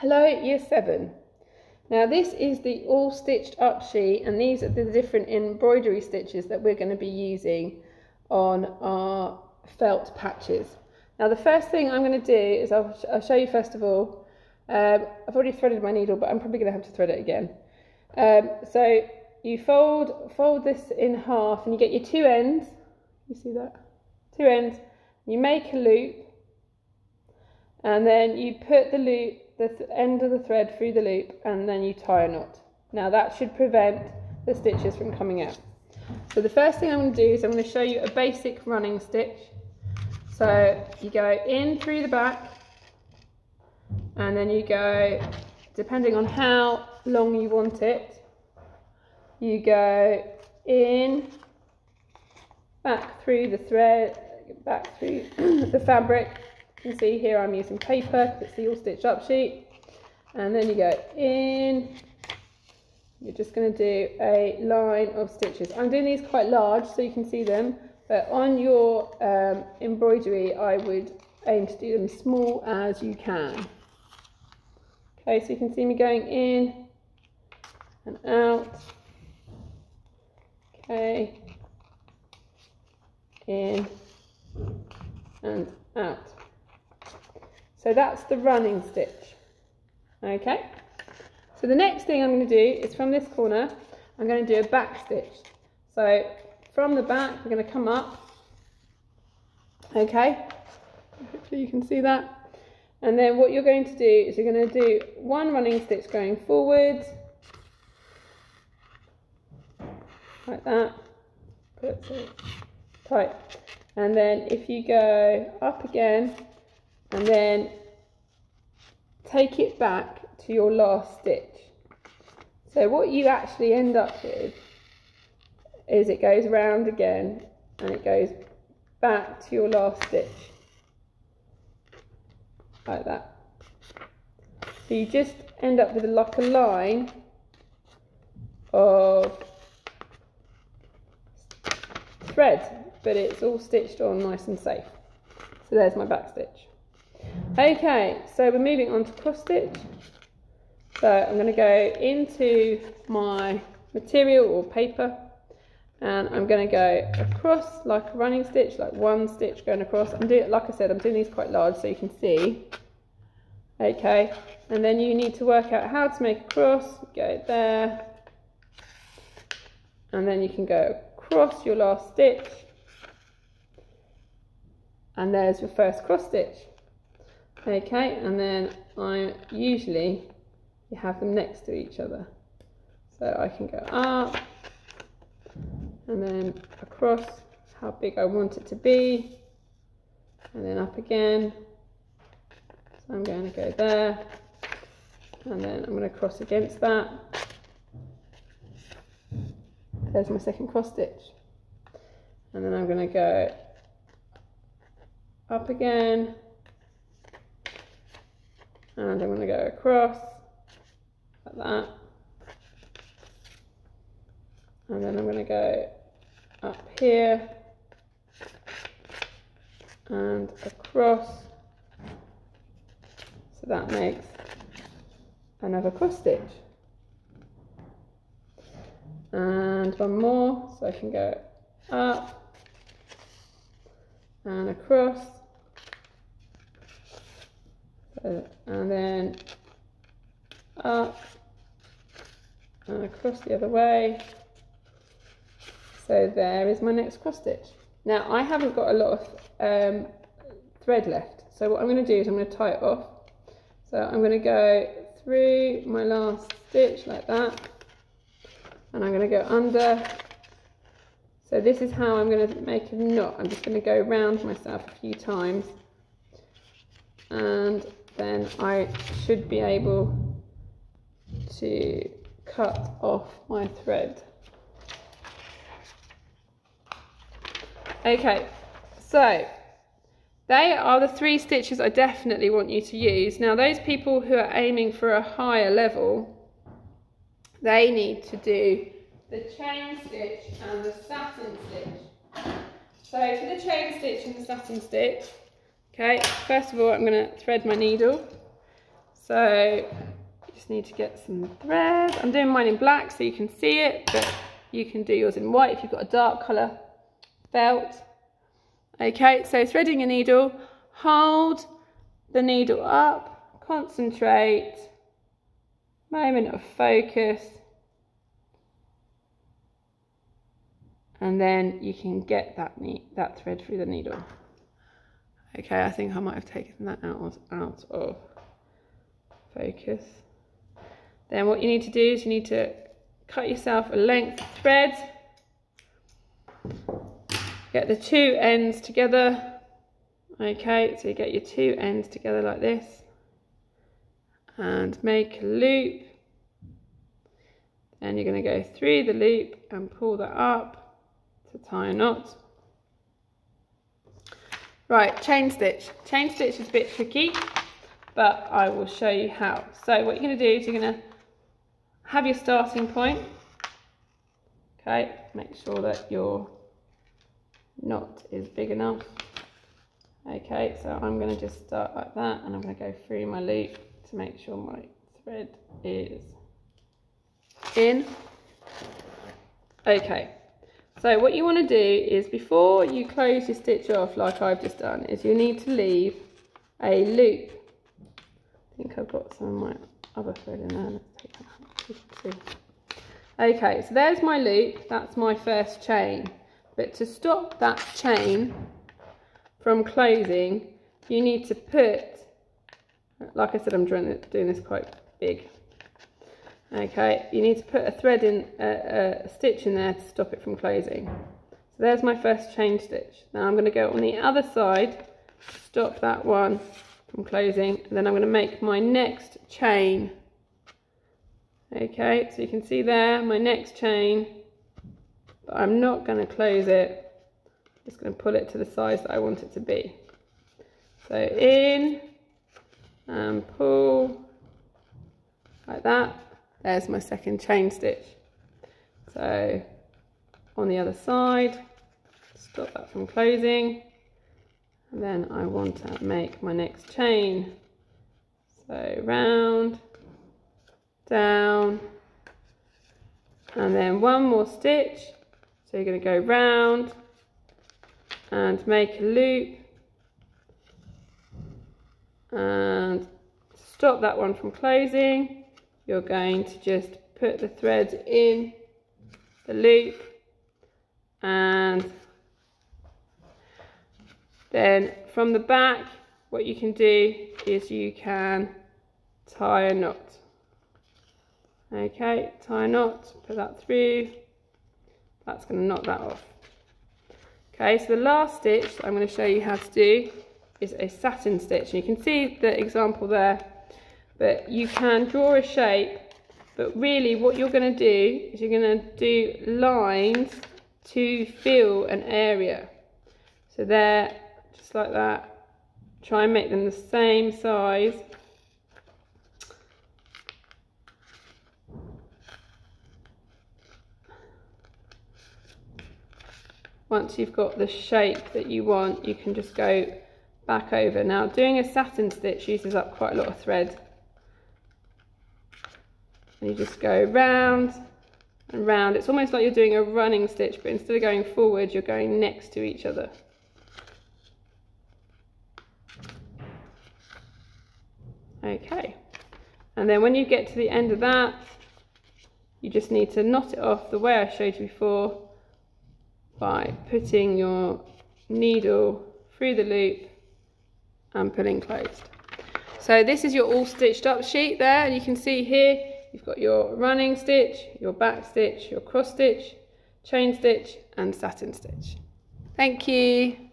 Hello Year 7. Now this is the all stitched up sheet, and these are the different embroidery stitches that we're going to be using on our felt patches. Now the first thing I'm going to do is I'll show you first of all. I've already threaded my needle, but I'm probably going to have to thread it again. So you fold this in half and you get your two ends. You see that? Two ends. You make a loop and then you put the loop, the end of the thread through the loop, and then you tie a knot. Now that should prevent the stitches from coming out. So the first thing I'm going to do is I'm going to show you a basic running stitch. So you go in through the back and then you go, depending on how long you want it, you go in, back through the thread, back through the fabric. You can see here I'm using paper, it's the all stitched up sheet, and then you go in. You're just going to do a line of stitches. I'm doing these quite large so you can see them, but on your embroidery I would aim to do them small as you can. Okay, so you can see me going in and out. Okay, in and out. So that's the running stitch. Okay, so the next thing I'm going to do is from this corner I'm going to do a back stitch. So from the back we're going to come up, okay, hopefully you can see that, and then what you're going to do is you're going to do one running stitch going forward like that, put it tight, and then if you go up again and then take it back to your last stitch. So what you actually end up with is it goes round again and it goes back to your last stitch like that. So you just end up with like a line of thread, but it's all stitched on nice and safe. So there's my back stitch. Okay, so we're moving on to cross stitch. So I'm going to go into my material or paper and I'm going to go across like a running stitch, like one stitch going across. I'm doing, like I said, I'm doing these quite large so you can see. Okay, and then you need to work out how to make a cross. Go there, and then you can go across your last stitch, and there's your first cross stitch. Okay, and then you have them next to each other. So I can go up and then across how big I want it to be, and then up again. So I'm going to go there, and then I'm going to cross against that. There's my second cross stitch. And then I'm going to go up again, and I'm going to go across like that, and then I'm going to go up here and across, so that makes another cross stitch, and one more, so I can go up and across. And then up and across the other way. So there is my next cross stitch. Now I haven't got a lot of thread left, so what I'm going to do is I'm going to tie it off. So I'm going to go through my last stitch like that, and I'm going to go under. So this is how I'm going to make a knot. I'm just going to go round myself a few times, and then I should be able to cut off my thread. Okay, so they are the 3 stitches I definitely want you to use. Now those people who are aiming for a higher level, they need to do the chain stitch and the satin stitch. So for the chain stitch and the satin stitch, okay, first of all I'm going to thread my needle. So you just need to get some thread. I'm doing mine in black so you can see it, but you can do yours in white if you've got a dark colour felt. Okay, so threading your needle, hold the needle up, concentrate, moment of focus, and then you can get that thread through the needle. Okay, I think I might have taken that out of focus. Then what you need to do is you need to cut yourself a length of thread, get the two ends together. Okay, so you get your two ends together like this and make a loop. Then you're going to go through the loop and pull that up to tie a knot. Right, chain stitch. Chain stitch is a bit tricky, but I will show you how. So what you're going to do is you're going to have your starting point. Okay, make sure that your knot is big enough. Okay, so I'm going to just start like that, and I'm going to go through my loop to make sure my thread is in. Okay, so what you want to do is, before you close your stitch off like I've just done, is you need to leave a loop. I think I've got some of my other thread in there. Let's take that out so you can see. Okay, so there's my loop, that's my first chain. But to stop that chain from closing, you need to put, like I said, I'm doing this quite big. Okay, you need to put a thread in, a stitch in there to stop it from closing. So there's my first chain stitch. Now I'm going to go on the other side, stop that one from closing, and then I'm going to make my next chain. Okay, so you can see there my next chain, but I'm not going to close it. I'm just going to pull it to the size that I want it to be. So in and pull like that. There's my second chain stitch. So on the other side, stop that from closing, and then I want to make my next chain. So round, down, and then one more stitch. So you're going to go round and make a loop and stop that one from closing. You're going to just put the thread in the loop, and then from the back what you can do is you can tie a knot. Okay, tie a knot, put that through, that's going to knock that off. Okay, so the last stitch that I'm going to show you how to do is a satin stitch. And you can see the example there, but you can draw a shape, but really what you're going to do is you're going to do lines to fill an area. So there, just like that, try and make them the same size. Once you've got the shape that you want, you can just go back over. Now, doing a satin stitch uses up quite a lot of thread. And you just go round and round. It's almost like you're doing a running stitch, but instead of going forward, you're going next to each other. Okay. And then when you get to the end of that, you just need to knot it off the way I showed you before, by putting your needle through the loop and pulling closed. So this is your all stitched up sheet there, and you can see here you've got your running stitch, your back stitch, your cross stitch, chain stitch and satin stitch. Thank you.